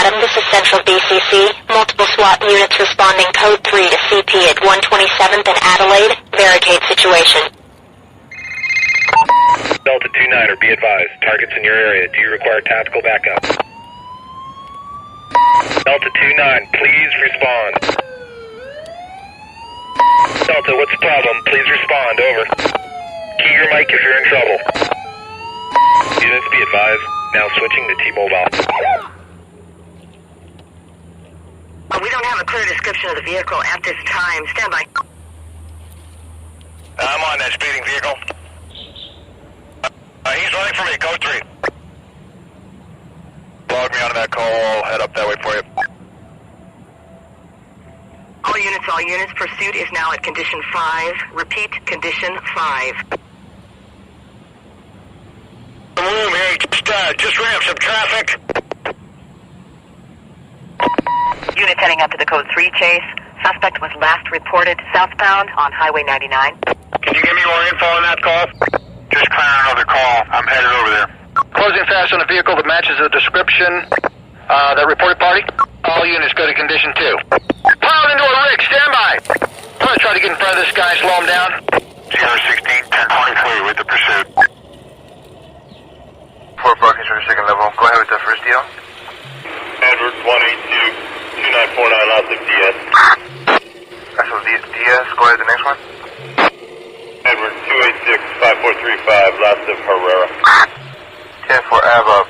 Adam, this is Central BCC. Multiple SWAT units responding code 3 to CP at 127th and Adelaide. Barricade situation. Delta 29er, be advised. Targets in your area. Do you require tactical backup? Delta 29, please respond. Delta, what's the problem? Please respond. Over. Key your mic if you're in trouble. Units, be advised. Now switching to T-Mobile. We don't have a clear description of the vehicle at this time. Stand by. I'm on that speeding vehicle. He's running for me, code 3. Log me onto that call, I'll head up that way for you. All units, pursuit is now at condition 5. Repeat, condition 5. Room here, just ran up some traffic. Units heading up to the code 3 chase. Suspect was last reported southbound on Highway 99. Can you give me more info on that call? Just clearing another call. I'm headed over there. Closing fast on a vehicle that matches the description. That reported party? All units go to condition 2. Piled into a rig, stand by! I'm gonna try to get in front of this guy, slow him down. 016, 1023 with the pursuit. 4 parking for second level. Go ahead with the first deal. Edward 182, 2949, lots of DS. That's what Diaz. Go ahead with the next one. Edward 286, 5435, lots of Herrera. 10 for Ava,